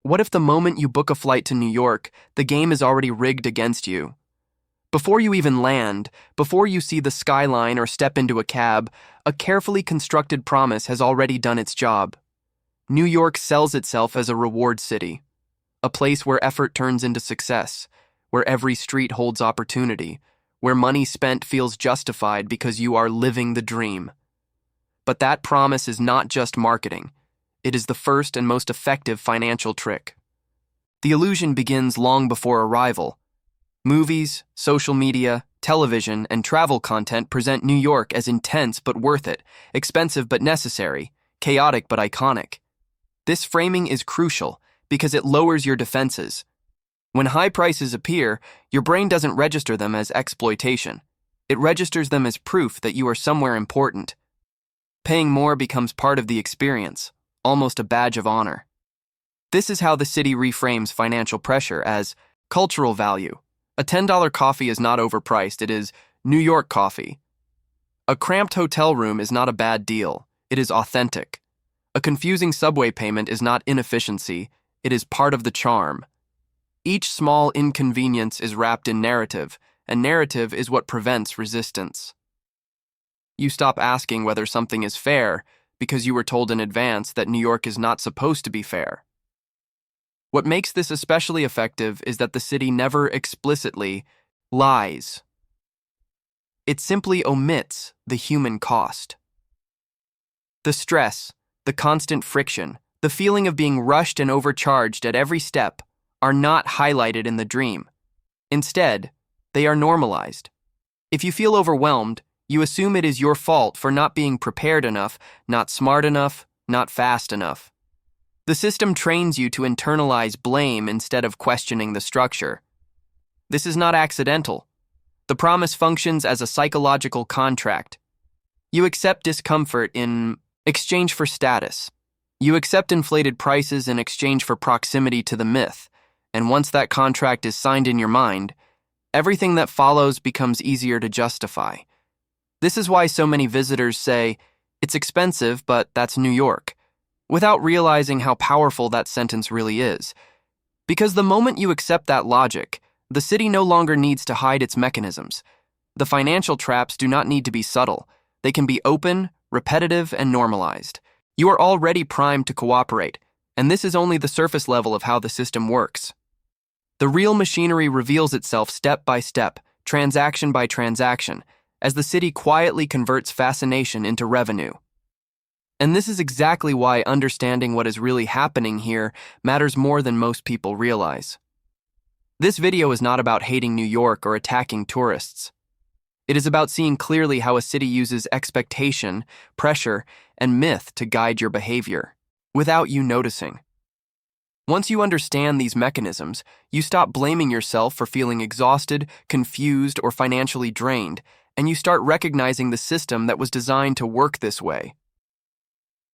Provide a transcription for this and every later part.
What if the moment you book a flight to New York, the game is already rigged against you? Before you even land, before you see the skyline or step into a cab, a carefully constructed promise has already done its job. New York sells itself as a reward city, a place where effort turns into success, where every street holds opportunity, where money spent feels justified because you are living the dream. But that promise is not just marketing. It is the first and most effective financial trick. The illusion begins long before arrival. Movies, social media, television, and travel content present New York as intense but worth it, expensive but necessary, chaotic but iconic. This framing is crucial because it lowers your defenses. When high prices appear, your brain doesn't register them as exploitation. It registers them as proof that you are somewhere important. Paying more becomes part of the experience, almost a badge of honor. This is how the city reframes financial pressure as cultural value. A $10 coffee is not overpriced, it is New York coffee. A cramped hotel room is not a bad deal, it is authentic. A confusing subway payment is not inefficiency, it is part of the charm. Each small inconvenience is wrapped in narrative, and narrative is what prevents resistance. You stop asking whether something is fair because you were told in advance that New York is not supposed to be fair. What makes this especially effective is that the city never explicitly lies. It simply omits the human cost. The stress, the constant friction, the feeling of being rushed and overcharged at every step are not highlighted in the dream. Instead, they are normalized. If you feel overwhelmed, you assume it is your fault for not being prepared enough, not smart enough, not fast enough. The system trains you to internalize blame instead of questioning the structure. This is not accidental. The promise functions as a psychological contract. You accept discomfort in exchange for status. You accept inflated prices in exchange for proximity to the myth, and once that contract is signed in your mind, everything that follows becomes easier to justify. This is why so many visitors say, "It's expensive, but that's New York," without realizing how powerful that sentence really is. Because the moment you accept that logic, the city no longer needs to hide its mechanisms. The financial traps do not need to be subtle. They can be open, repetitive, and normalized. You are already primed to cooperate, and this is only the surface level of how the system works. The real machinery reveals itself step by step, transaction by transaction, as the city quietly converts fascination into revenue. And this is exactly why understanding what is really happening here matters more than most people realize. This video is not about hating New York or attacking tourists. It is about seeing clearly how a city uses expectation, pressure, and myth to guide your behavior, without you noticing. Once you understand these mechanisms, you stop blaming yourself for feeling exhausted, confused, or financially drained, and you start recognizing the system that was designed to work this way.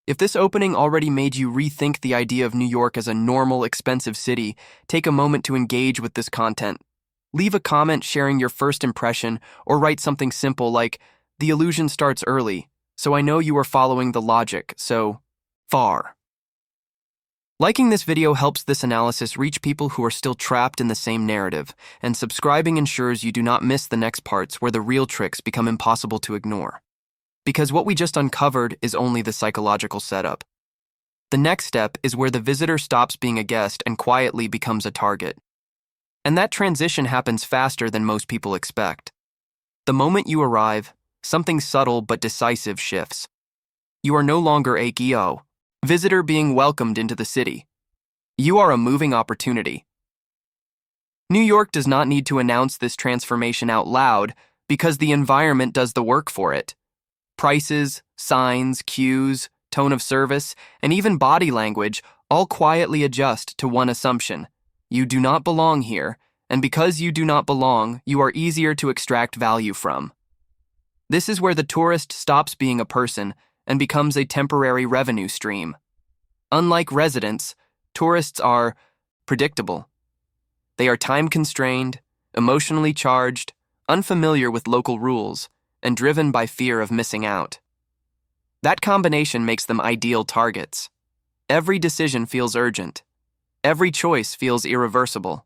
If this opening already made you rethink the idea of New York as a normal, expensive city, take a moment to engage with this content. Leave a comment sharing your first impression, or write something simple like, "The illusion starts early, so I know you are following the logic, so far." Liking this video helps this analysis reach people who are still trapped in the same narrative, and subscribing ensures you do not miss the next parts where the real tricks become impossible to ignore. Because what we just uncovered is only the psychological setup. The next step is where the visitor stops being a guest and quietly becomes a target. And that transition happens faster than most people expect. The moment you arrive, something subtle but decisive shifts. You are no longer a visitor being welcomed into the city. You are a moving opportunity. New York does not need to announce this transformation out loud because the environment does the work for it. Prices, signs, cues, tone of service, and even body language all quietly adjust to one assumption: you do not belong here, and because you do not belong, you are easier to extract value from. This is where the tourist stops being a person and becomes a temporary revenue stream. Unlike residents, tourists are predictable. They are time-constrained, emotionally charged, unfamiliar with local rules, and driven by fear of missing out. That combination makes them ideal targets. Every decision feels urgent. Every choice feels irreversible.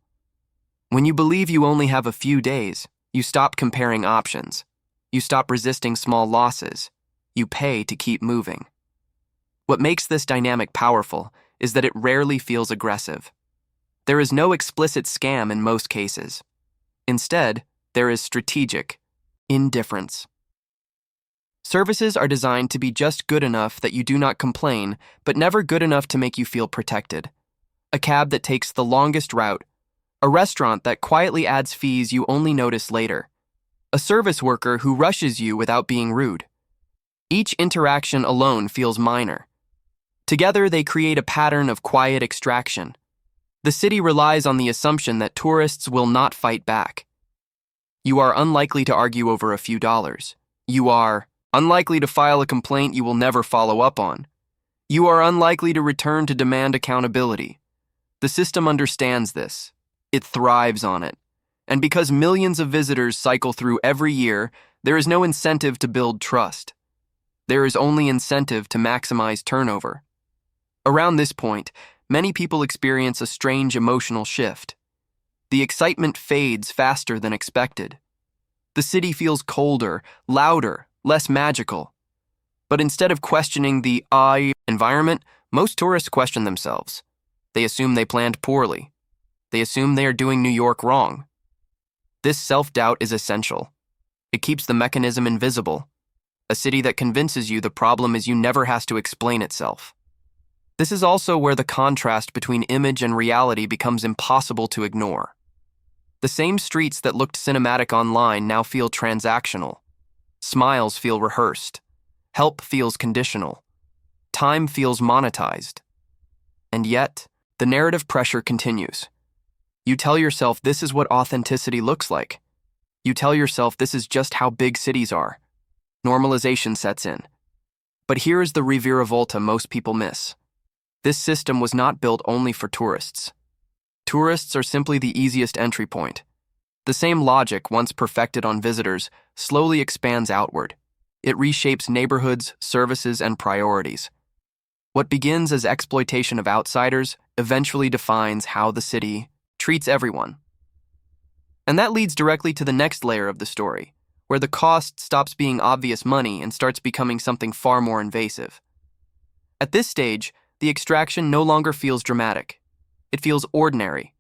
When you believe you only have a few days, you stop comparing options. You stop resisting small losses. You pay to keep moving. What makes this dynamic powerful is that it rarely feels aggressive. There is no explicit scam in most cases. Instead, there is strategic indifference. Services are designed to be just good enough that you do not complain, but never good enough to make you feel protected. A cab that takes the longest route. A restaurant that quietly adds fees you only notice later. A service worker who rushes you without being rude. Each interaction alone feels minor. Together, they create a pattern of quiet extraction. The city relies on the assumption that tourists will not fight back. You are unlikely to argue over a few dollars. You are unlikely to file a complaint you will never follow up on. You are unlikely to return to demand accountability. The system understands this. It thrives on it. And because millions of visitors cycle through every year, there is no incentive to build trust. There is only incentive to maximize turnover. Around this point, many people experience a strange emotional shift. The excitement fades faster than expected. The city feels colder, louder, less magical. But instead of questioning the environment, most tourists question themselves. They assume they planned poorly. They assume they are doing New York wrong. This self-doubt is essential. It keeps the mechanism invisible. A city that convinces you the problem is you never has to explain itself. This is also where the contrast between image and reality becomes impossible to ignore. The same streets that looked cinematic online now feel transactional. Smiles feel rehearsed. Help feels conditional. Time feels monetized. And yet, the narrative pressure continues. You tell yourself this is what authenticity looks like. You tell yourself this is just how big cities are. Normalization sets in. But here is the reviravolta most people miss. This system was not built only for tourists. Tourists are simply the easiest entry point. The same logic, once perfected on visitors, slowly expands outward. It reshapes neighborhoods, services, and priorities. What begins as exploitation of outsiders eventually defines how the city treats everyone. And that leads directly to the next layer of the story, where the cost stops being obvious money and starts becoming something far more invasive. At this stage, the extraction no longer feels dramatic. It feels ordinary.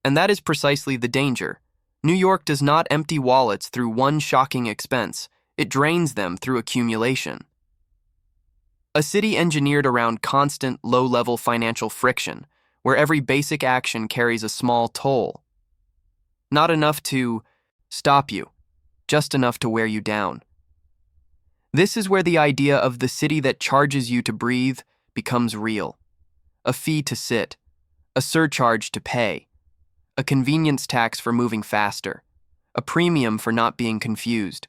And that is precisely the danger. New York does not empty wallets through one shocking expense. It drains them through accumulation. A city engineered around constant, low-level financial friction, where every basic action carries a small toll. Not enough to stop you, just enough to wear you down. This is where the idea of the city that charges you to breathe becomes real. A fee to sit, a surcharge to pay, a convenience tax for moving faster, a premium for not being confused.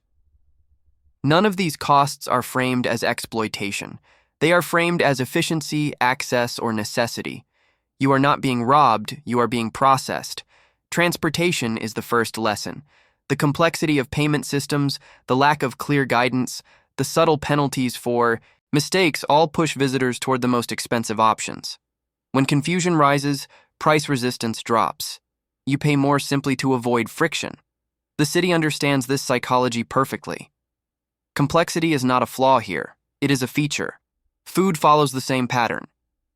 None of these costs are framed as exploitation. They are framed as efficiency, access, or necessity. You are not being robbed, you are being processed. Transportation is the first lesson. The complexity of payment systems, the lack of clear guidance, the subtle penalties for mistakes all push visitors toward the most expensive options. When confusion rises, price resistance drops. You pay more simply to avoid friction. The city understands this psychology perfectly. Complexity is not a flaw here. It is a feature. Food follows the same pattern.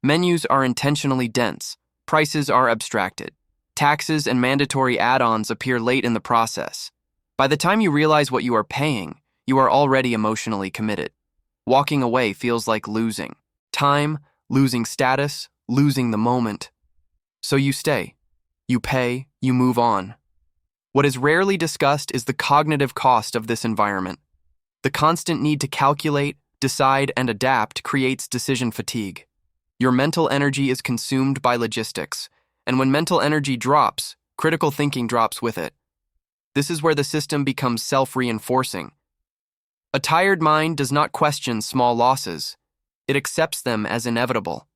Menus are intentionally dense. Prices are abstracted. Taxes and mandatory add-ons appear late in the process. By the time you realize what you are paying, you are already emotionally committed. Walking away feels like losing time, losing status, losing the moment. So you stay. You pay, you move on. What is rarely discussed is the cognitive cost of this environment. The constant need to calculate, decide, and adapt creates decision fatigue. Your mental energy is consumed by logistics, and when mental energy drops, critical thinking drops with it. This is where the system becomes self-reinforcing. A tired mind does not question small losses. It accepts them as inevitable.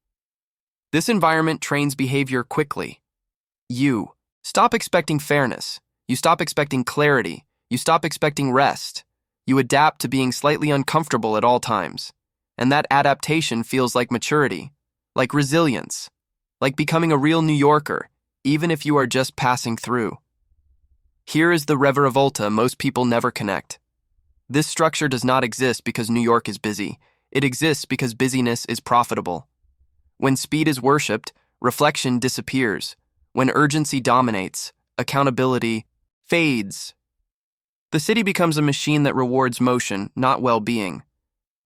This environment trains behavior quickly. You stop expecting fairness. You stop expecting clarity. You stop expecting rest. You adapt to being slightly uncomfortable at all times. And that adaptation feels like maturity, like resilience. like becoming a real New Yorker, even if you are just passing through. Here is the reviravolta most people never connect. This structure does not exist because New York is busy. It exists because busyness is profitable. When speed is worshipped, reflection disappears. When urgency dominates, accountability fades. The city becomes a machine that rewards motion, not well-being.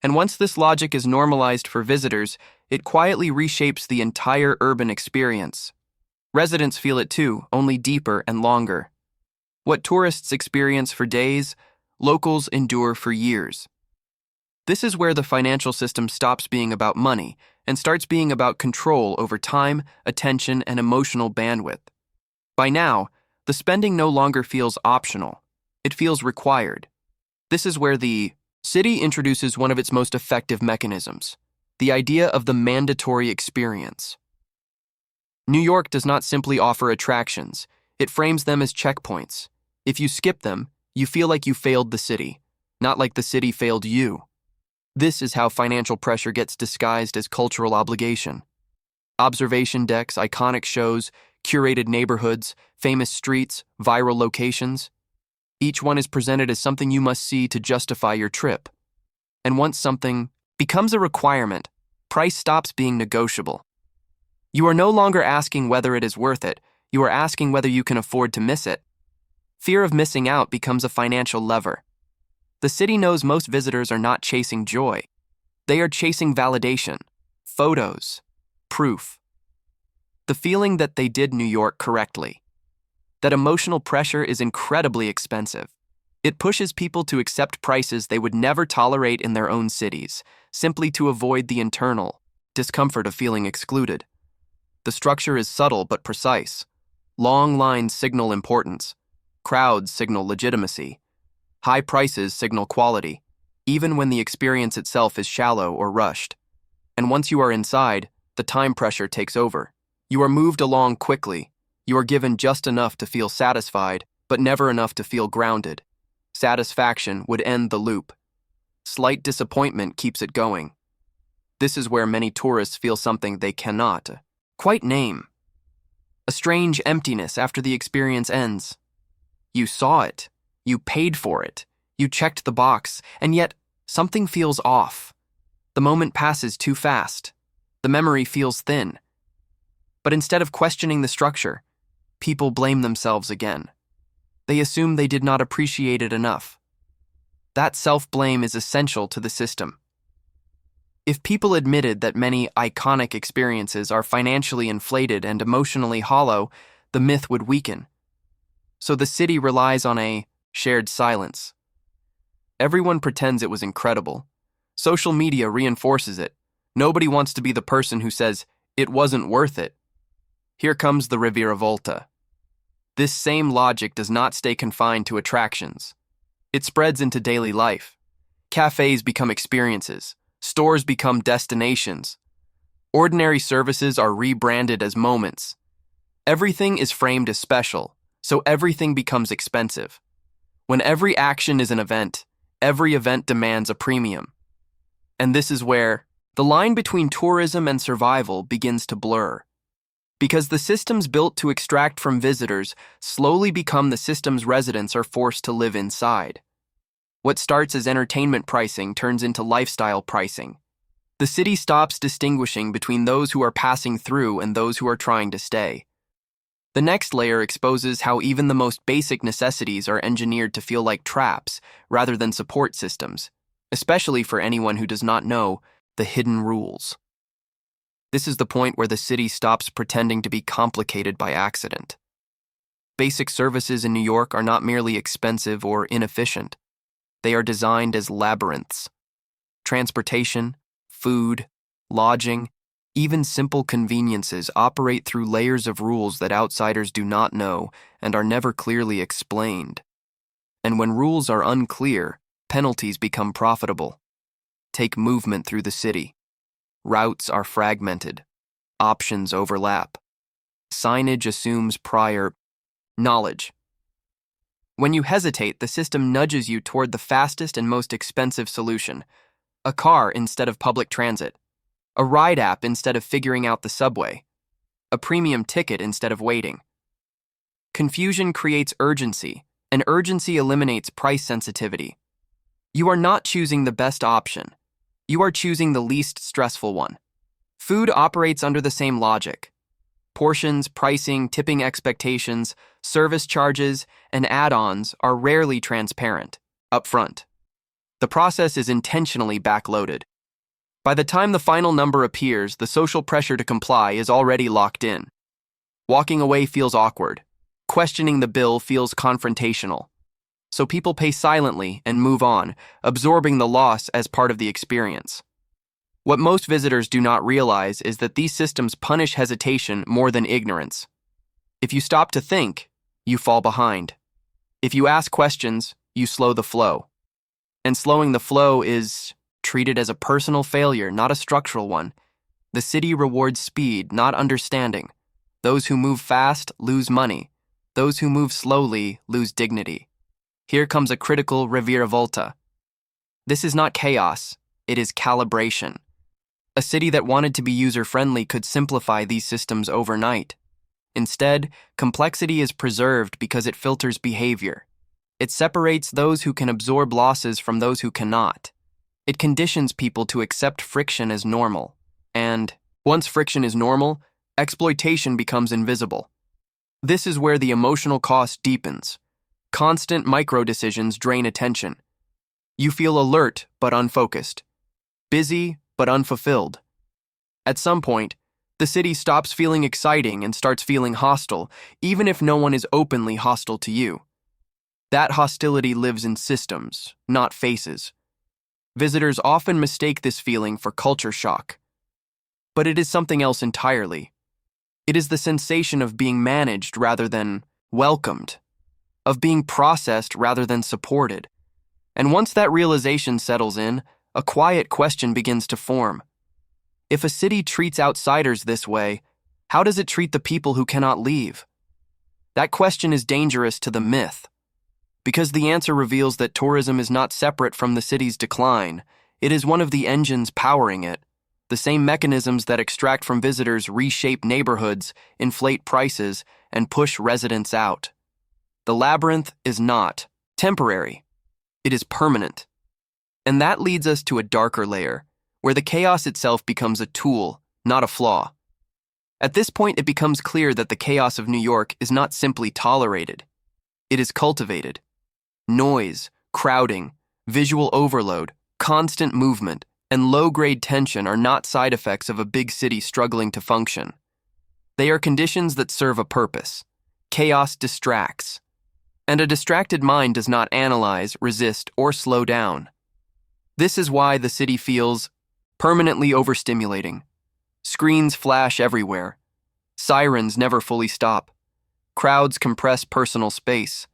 And once this logic is normalized for visitors, it quietly reshapes the entire urban experience. Residents feel it too, only deeper and longer. What tourists experience for days, locals endure for years. This is where the financial system stops being about money and starts being about control over time, attention, and emotional bandwidth. By now, the spending no longer feels optional. It feels required. This is where the city introduces one of its most effective mechanisms, the idea of the mandatory experience. New York does not simply offer attractions. It frames them as checkpoints. If you skip them, you feel like you failed the city, not like the city failed you. This is how financial pressure gets disguised as cultural obligation. Observation decks, iconic shows, curated neighborhoods, famous streets, viral locations. Each one is presented as something you must see to justify your trip. And once something becomes a requirement, price stops being negotiable. You are no longer asking whether it is worth it, you are asking whether you can afford to miss it. Fear of missing out becomes a financial lever. The city knows most visitors are not chasing joy. They are chasing validation, photos, proof. The feeling that they did New York correctly. That emotional pressure is incredibly expensive. It pushes people to accept prices they would never tolerate in their own cities, simply to avoid the internal discomfort of feeling excluded. The structure is subtle but precise. Long lines signal importance. Crowds signal legitimacy. High prices signal quality, even when the experience itself is shallow or rushed. And once you are inside, the time pressure takes over. You are moved along quickly. You are given just enough to feel satisfied, but never enough to feel grounded. Satisfaction would end the loop. Slight disappointment keeps it going. This is where many tourists feel something they cannot quite name. A strange emptiness after the experience ends. You saw it. You paid for it. You checked the box, and yet something feels off. The moment passes too fast. The memory feels thin. But instead of questioning the structure, people blame themselves again. They assume they did not appreciate it enough. That self-blame is essential to the system. If people admitted that many iconic experiences are financially inflated and emotionally hollow, the myth would weaken. So the city relies on a shared silence. Everyone pretends it was incredible. Social media reinforces it. Nobody wants to be the person who says, it wasn't worth it. Here comes the reviravolta. This same logic does not stay confined to attractions. It spreads into daily life. Cafes become experiences. Stores become destinations. Ordinary services are rebranded as moments. Everything is framed as special, so everything becomes expensive. When every action is an event, every event demands a premium. And this is where the line between tourism and survival begins to blur. Because the systems built to extract from visitors slowly become the system's residents are forced to live inside. What starts as entertainment pricing turns into lifestyle pricing. The city stops distinguishing between those who are passing through and those who are trying to stay. The next layer exposes how even the most basic necessities are engineered to feel like traps rather than support systems, especially for anyone who does not know the hidden rules. This is the point where the city stops pretending to be complicated by accident. Basic services in New York are not merely expensive or inefficient. They are designed as labyrinths. Transportation, food, lodging, even simple conveniences operate through layers of rules that outsiders do not know and are never clearly explained. And when rules are unclear, penalties become profitable. Take movement through the city. Routes are fragmented. Options overlap. Signage assumes prior knowledge. When you hesitate, the system nudges you toward the fastest and most expensive solution. A car instead of public transit. A ride app instead of figuring out the subway. a premium ticket instead of waiting. Confusion creates urgency, and urgency eliminates price sensitivity. You are not choosing the best option. You are choosing the least stressful one. Food operates under the same logic. Portions, pricing, tipping expectations, service charges, and add-ons are rarely transparent, upfront. The process is intentionally backloaded. By the time the final number appears, the social pressure to comply is already locked in. Walking away feels awkward. Questioning the bill feels confrontational. So people pay silently and move on, absorbing the loss as part of the experience. What most visitors do not realize is that these systems punish hesitation more than ignorance. If you stop to think, you fall behind. If you ask questions, you slow the flow. And slowing the flow is treated as a personal failure, not a structural one. The city rewards speed, not understanding. Those who move fast lose money. Those who move slowly lose dignity. Here comes a critical reviravolta. This is not chaos, it is calibration. A city that wanted to be user-friendly could simplify these systems overnight. Instead, complexity is preserved because it filters behavior. It separates those who can absorb losses from those who cannot. It conditions people to accept friction as normal. And once friction is normal, exploitation becomes invisible. This is where the emotional cost deepens. Constant micro-decisions drain attention. You feel alert but unfocused, busy but unfulfilled. At some point, the city stops feeling exciting and starts feeling hostile, even if no one is openly hostile to you. That hostility lives in systems, not faces. Visitors often mistake this feeling for culture shock. But it is something else entirely. It is the sensation of being managed rather than welcomed, of being processed rather than supported. And once that realization settles in, a quiet question begins to form. If a city treats outsiders this way, how does it treat the people who cannot leave? That question is dangerous to the myth, because the answer reveals that tourism is not separate from the city's decline. It is one of the engines powering it. The same mechanisms that extract from visitors reshape neighborhoods, inflate prices, and push residents out. The labyrinth is not temporary. It is permanent. And that leads us to a darker layer, where the chaos itself becomes a tool, not a flaw. At this point, it becomes clear that the chaos of New York is not simply tolerated. It is cultivated. Noise, crowding, visual overload, constant movement, and low-grade tension are not side effects of a big city struggling to function. They are conditions that serve a purpose. Chaos distracts. And a distracted mind does not analyze, resist, or slow down. This is why the city feels permanently overstimulating. Screens flash everywhere. Sirens never fully stop. Crowds compress personal space.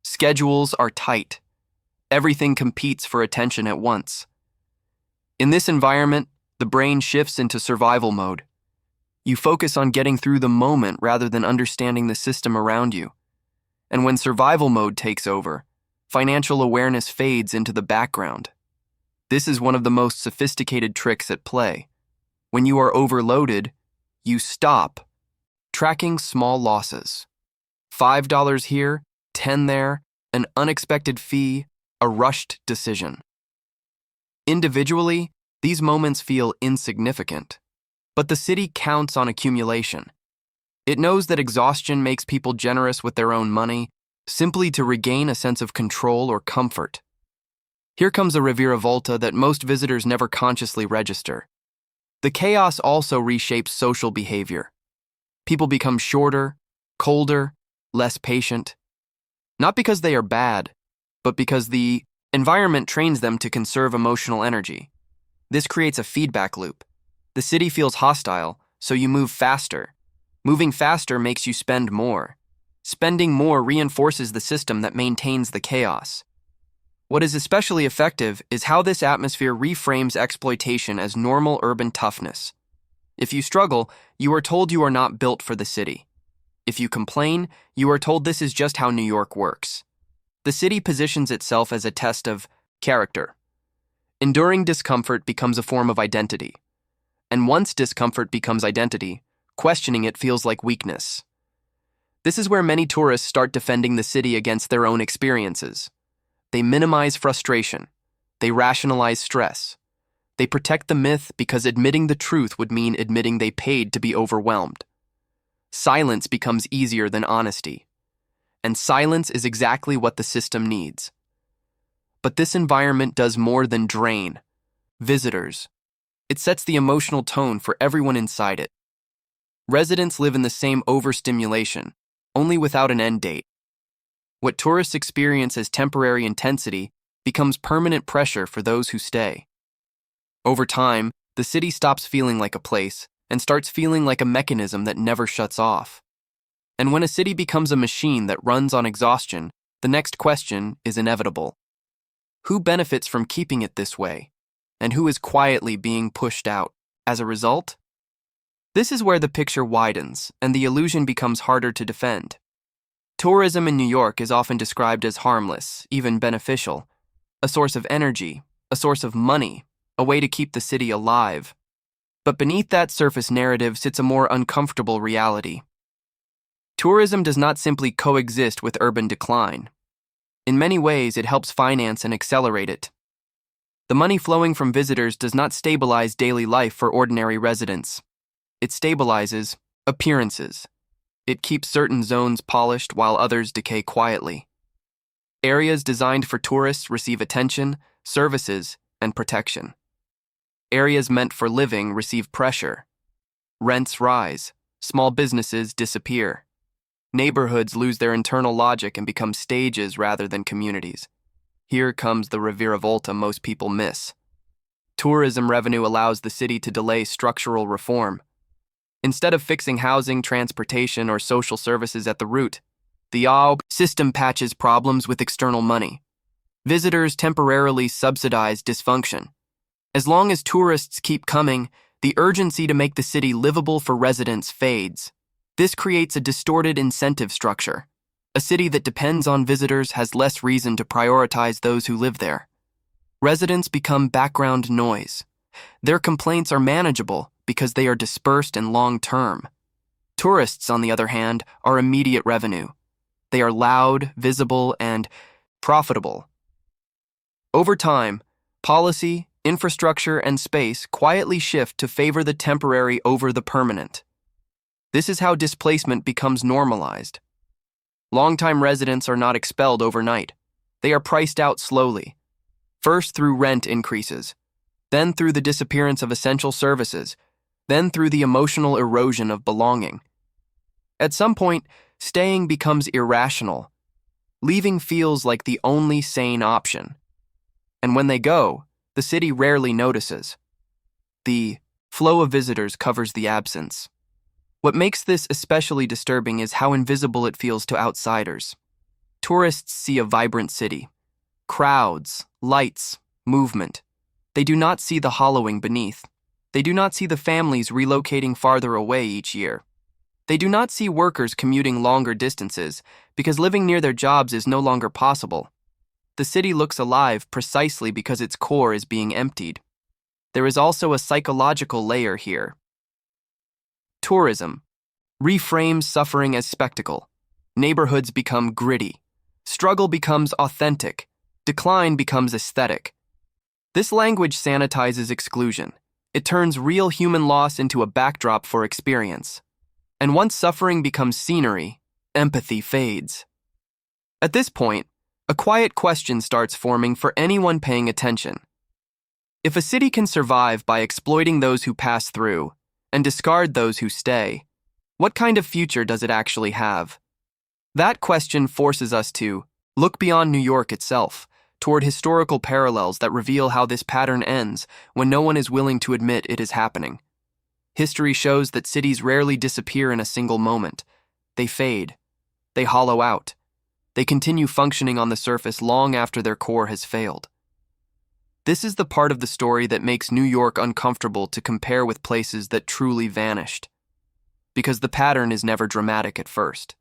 Schedules are tight. Everything competes for attention at once. In this environment, the brain shifts into survival mode. You focus on getting through the moment rather than understanding the system around you. And when survival mode takes over, financial awareness fades into the background. This is one of the most sophisticated tricks at play. When you are overloaded, you stop, tracking small losses. $5 here, 10 there, an unexpected fee, a rushed decision. Individually, these moments feel insignificant, but the city counts on accumulation. It knows that exhaustion makes people generous with their own money, simply to regain a sense of control or comfort. Here comes a reviravolta that most visitors never consciously register. The chaos also reshapes social behavior. People become shorter, colder, less patient. Not because they are bad, but because the environment trains them to conserve emotional energy. This creates a feedback loop. The city feels hostile, so you move faster. Moving faster makes you spend more. Spending more reinforces the system that maintains the chaos. What is especially effective is how this atmosphere reframes exploitation as normal urban toughness. If you struggle, you are told you are not built for the city. If you complain, you are told this is just how New York works. The city positions itself as a test of character. Enduring discomfort becomes a form of identity. And once discomfort becomes identity, Questioning it feels like weakness. This is where many tourists start defending the city against their own experiences. They minimize frustration. They rationalize stress. They protect the myth because admitting the truth would mean admitting they paid to be overwhelmed. Silence becomes easier than honesty. And silence is exactly what the system needs. But this environment does more than drain visitors. It sets the emotional tone for everyone inside it. Residents live in the same overstimulation, only without an end date. What tourists experience as temporary intensity becomes permanent pressure for those who stay. Over time, the city stops feeling like a place and starts feeling like a mechanism that never shuts off. And when a city becomes a machine that runs on exhaustion, the next question is inevitable. Who benefits from keeping it this way? And who is quietly being pushed out as a result? This is where the picture widens and the illusion becomes harder to defend. Tourism in New York is often described as harmless, even beneficial, a source of energy, a source of money, a way to keep the city alive. But beneath that surface narrative sits a more uncomfortable reality. Tourism does not simply coexist with urban decline. In many ways, it helps finance and accelerate it. The money flowing from visitors does not stabilize daily life for ordinary residents. It stabilizes appearances. It keeps certain zones polished while others decay quietly. Areas designed for tourists receive attention, services, and protection. Areas meant for living receive pressure. Rents rise. Small businesses disappear. Neighborhoods lose their internal logic and become stages rather than communities. Here comes the reviravolta most people miss. Tourism revenue allows the city to delay structural reform. Instead of fixing housing, transportation, or social services at the root, the system patches problems with external money. Visitors temporarily subsidize dysfunction. As long as tourists keep coming, the urgency to make the city livable for residents fades. This creates a distorted incentive structure. A city that depends on visitors has less reason to prioritize those who live there. Residents become background noise. Their complaints are manageable because they are dispersed and long-term. Tourists, on the other hand, are immediate revenue. They are loud, visible, and profitable. Over time, policy, infrastructure, and space quietly shift to favor the temporary over the permanent. This is how displacement becomes normalized. Long-time residents are not expelled overnight. They are priced out slowly, first through rent increases, then through the disappearance of essential services, then through the emotional erosion of belonging. At some point, staying becomes irrational. Leaving feels like the only sane option. And when they go, the city rarely notices. The flow of visitors covers the absence. What makes this especially disturbing is how invisible it feels to outsiders. Tourists see a vibrant city. Crowds, lights, movement. They do not see the hollowing beneath. They do not see the families relocating farther away each year. They do not see workers commuting longer distances because living near their jobs is no longer possible. The city looks alive precisely because its core is being emptied. There is also a psychological layer here. Tourism reframes suffering as spectacle. Neighborhoods become gritty. Struggle becomes authentic. Decline becomes aesthetic. This language sanitizes exclusion. It turns real human loss into a backdrop for experience. And once suffering becomes scenery, empathy fades. At this point, a quiet question starts forming for anyone paying attention. If a city can survive by exploiting those who pass through and discard those who stay, what kind of future does it actually have? That question forces us to look beyond New York itself, toward historical parallels that reveal how this pattern ends when no one is willing to admit it is happening. History shows that cities rarely disappear in a single moment. They fade. They hollow out. They continue functioning on the surface long after their core has failed. This is the part of the story that makes New York uncomfortable to compare with places that truly vanished. Because the pattern is never dramatic at first.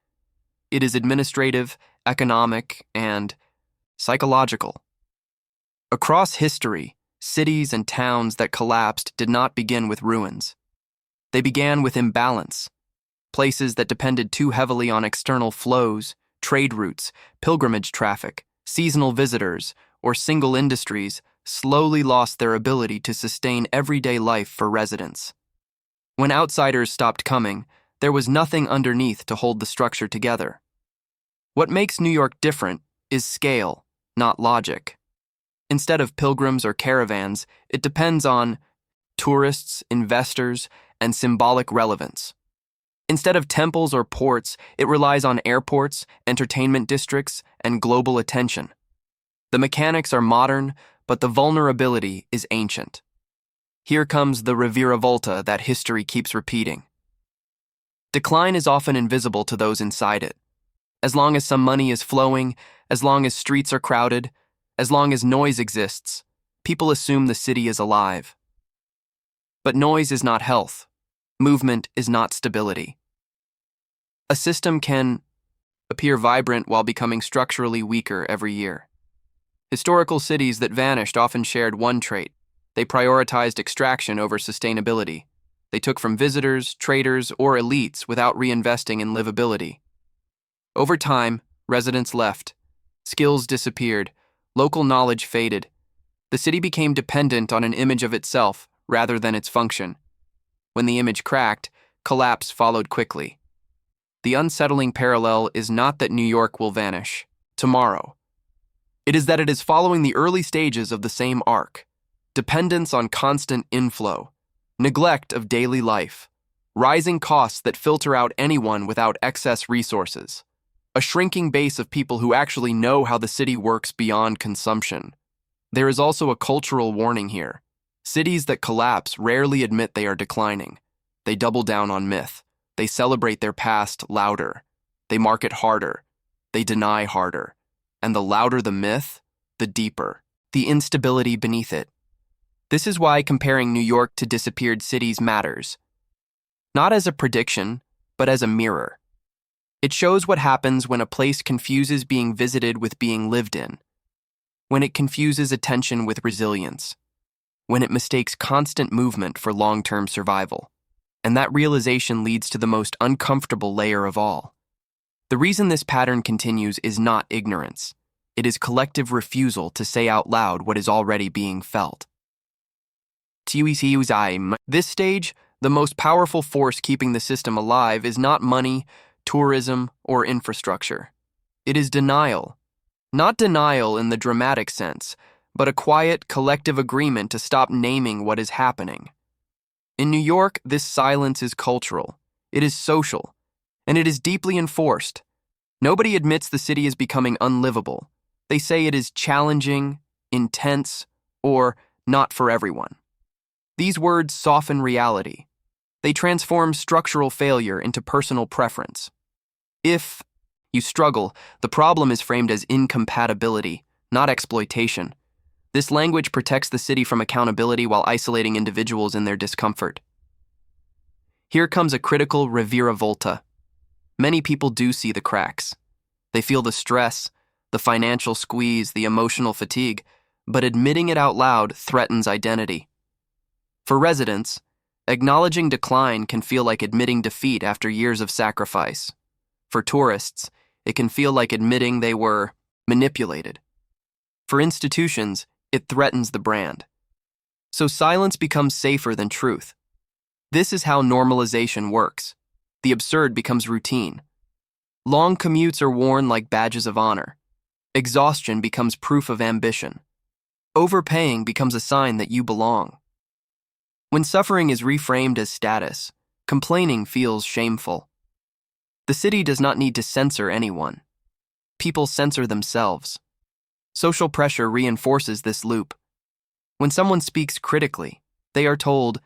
It is administrative, economic, and psychological. Across history, cities and towns that collapsed did not begin with ruins. They began with imbalance. Places that depended too heavily on external flows, trade routes, pilgrimage traffic, seasonal visitors, or single industries slowly lost their ability to sustain everyday life for residents. When outsiders stopped coming, there was nothing underneath to hold the structure together. What makes New York different is scale, not logic. Instead of pilgrims or caravans, it depends on tourists, investors, and symbolic relevance. Instead of temples or ports, it relies on airports, entertainment districts, and global attention. The mechanics are modern, but the vulnerability is ancient. Here comes the reviravolta that history keeps repeating. Decline is often invisible to those inside it. As long as some money is flowing, as long as streets are crowded, as long as noise exists, people assume the city is alive. But noise is not health. Movement is not stability. A system can appear vibrant while becoming structurally weaker every year. Historical cities that vanished often shared one trait. They prioritized extraction over sustainability. They took from visitors, traders, or elites without reinvesting in livability. Over time, residents left. Skills disappeared. Local knowledge faded. The city became dependent on an image of itself rather than its function. When the image cracked, collapse followed quickly. The unsettling parallel is not that New York will vanish tomorrow. It is that it is following the early stages of the same arc. Dependence on constant inflow, neglect of daily life, rising costs that filter out anyone without excess resources, a shrinking base of people who actually know how the city works beyond consumption. There is also a cultural warning here. Cities that collapse rarely admit they are declining. They double down on myth. They celebrate their past louder. They market harder. They deny harder. And the louder the myth, the deeper the instability beneath it. This is why comparing New York to disappeared cities matters. Not as a prediction, but as a mirror. It shows what happens when a place confuses being visited with being lived in, when it confuses attention with resilience, when it mistakes constant movement for long-term survival. And that realization leads to the most uncomfortable layer of all. The reason this pattern continues is not ignorance. It is collective refusal to say out loud what is already being felt. This stage, the most powerful force keeping the system alive is not money, tourism, or infrastructure. It is denial. Not denial in the dramatic sense, but a quiet, collective agreement to stop naming what is happening. In New York, this silence is cultural. It is social. And it is deeply enforced. Nobody admits the city is becoming unlivable. They say it is challenging, intense, or not for everyone. These words soften reality. They transform structural failure into personal preference. If you struggle, the problem is framed as incompatibility, not exploitation. This language protects the city from accountability while isolating individuals in their discomfort. Here comes a critical reviravolta. Many people do see the cracks. They feel the stress, the financial squeeze, the emotional fatigue, but admitting it out loud threatens identity. For residents, acknowledging decline can feel like admitting defeat after years of sacrifice. For tourists, it can feel like admitting they were manipulated. For institutions, it threatens the brand. So silence becomes safer than truth. This is how normalization works. The absurd becomes routine. Long commutes are worn like badges of honor. Exhaustion becomes proof of ambition. Overpaying becomes a sign that you belong. When suffering is reframed as status, complaining feels shameful. The city does not need to censor anyone. People censor themselves. Social pressure reinforces this loop. When someone speaks critically, they are told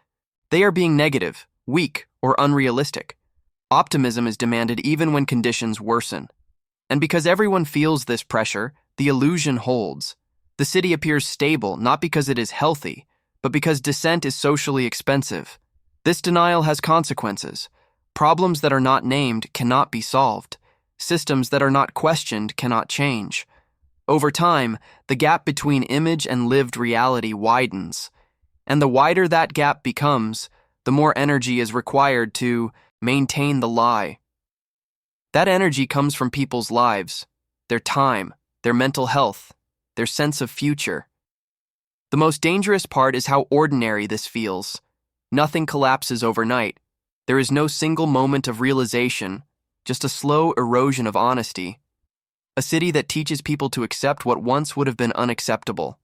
they are being negative, weak, or unrealistic. Optimism is demanded even when conditions worsen. And because everyone feels this pressure, the illusion holds. The city appears stable not because it is healthy, but because dissent is socially expensive. This denial has consequences. Problems that are not named cannot be solved. Systems that are not questioned cannot change. Over time, the gap between image and lived reality widens. And the wider that gap becomes, the more energy is required to maintain the lie. That energy comes from people's lives, their time, their mental health, their sense of future. The most dangerous part is how ordinary this feels. Nothing collapses overnight. There is no single moment of realization, just a slow erosion of honesty. A city that teaches people to accept what once would have been unacceptable.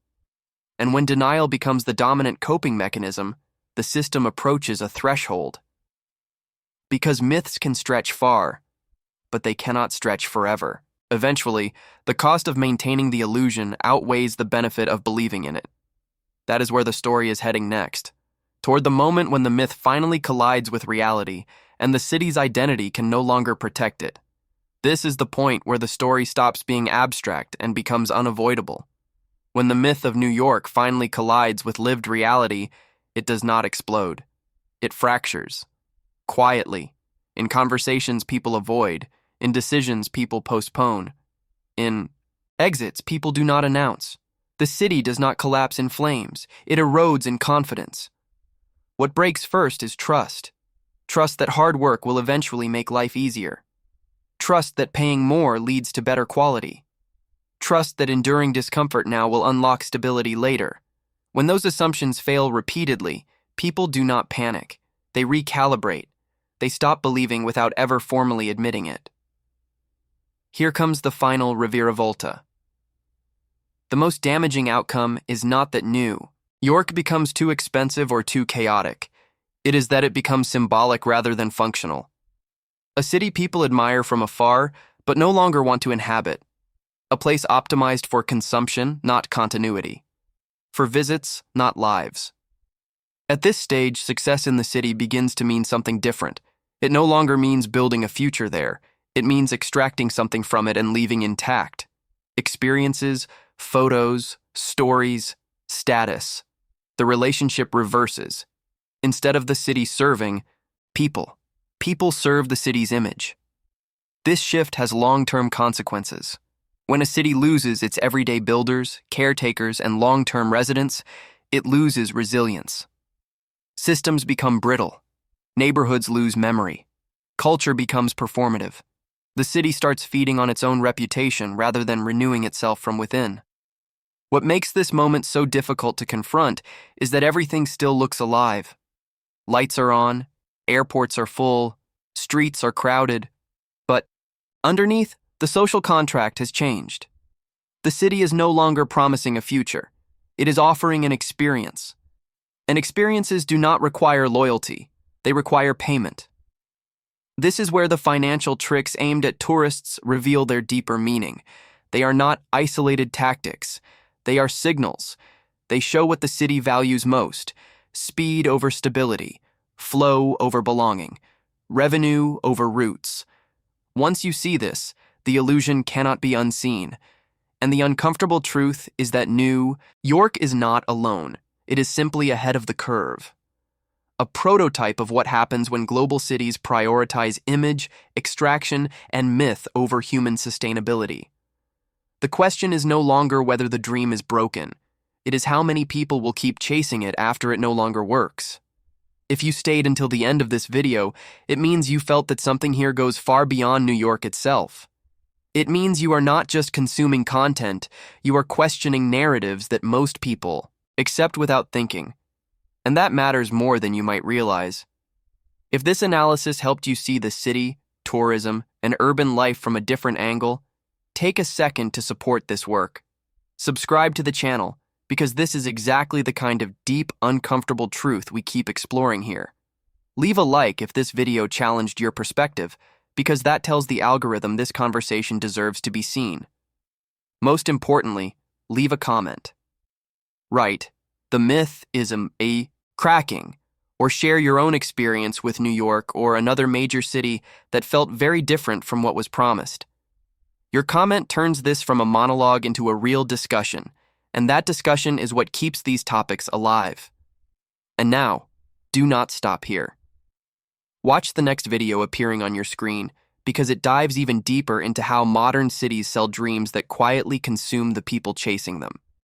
And when denial becomes the dominant coping mechanism, the system approaches a threshold. Because myths can stretch far, but they cannot stretch forever. Eventually, the cost of maintaining the illusion outweighs the benefit of believing in it. That is where the story is heading next, toward the moment when the myth finally collides with reality and the city's identity can no longer protect it. This is the point where the story stops being abstract and becomes unavoidable. When the myth of New York finally collides with lived reality, it does not explode. It fractures. Quietly, in conversations people avoid, in decisions people postpone, in exits people do not announce. The city does not collapse in flames. It erodes in confidence. What breaks first is trust. Trust that hard work will eventually make life easier. Trust that paying more leads to better quality. Trust that enduring discomfort now will unlock stability later. When those assumptions fail repeatedly, people do not panic. They recalibrate. They stop believing without ever formally admitting it. Here comes the final reviravolta. The most damaging outcome is not that New York becomes too expensive or too chaotic. It is that it becomes symbolic rather than functional. A city people admire from afar, but no longer want to inhabit. A place optimized for consumption, not continuity. For visits, not lives. At this stage, success in the city begins to mean something different. It no longer means building a future there. It means extracting something from it and leaving intact. Experiences, photos, stories, status. The relationship reverses. Instead of the city serving, people serve the city's image. This shift has long-term consequences. When a city loses its everyday builders, caretakers, and long-term residents, it loses resilience. Systems become brittle. Neighborhoods lose memory. Culture becomes performative. The city starts feeding on its own reputation rather than renewing itself from within. What makes this moment so difficult to confront is that everything still looks alive. Lights are on, airports are full, streets are crowded. But underneath, the social contract has changed. The city is no longer promising a future. It is offering an experience. And experiences do not require loyalty. They require payment. This is where the financial tricks aimed at tourists reveal their deeper meaning. They are not isolated tactics. They are signals. They show what the city values most: speed over stability, flow over belonging, revenue over roots. Once you see this, the illusion cannot be unseen. And the uncomfortable truth is that New York is not alone. It is simply ahead of the curve. A prototype of what happens when global cities prioritize image, extraction, and myth over human sustainability. The question is no longer whether the dream is broken. It is how many people will keep chasing it after it no longer works. If you stayed until the end of this video, it means you felt that something here goes far beyond New York itself. It means you are not just consuming content, you are questioning narratives that most people accept without thinking. And that matters more than you might realize. If this analysis helped you see the city, tourism, and urban life from a different angle, take a second to support this work. Subscribe to the channel, because this is exactly the kind of deep, uncomfortable truth we keep exploring here. Leave a like if this video challenged your perspective, because that tells the algorithm this conversation deserves to be seen. Most importantly, leave a comment. Write, "The myth is a cracking," or share your own experience with New York or another major city that felt very different from what was promised. Your comment turns this from a monologue into a real discussion, and that discussion is what keeps these topics alive. And now, do not stop here. Watch the next video appearing on your screen, because it dives even deeper into how modern cities sell dreams that quietly consume the people chasing them.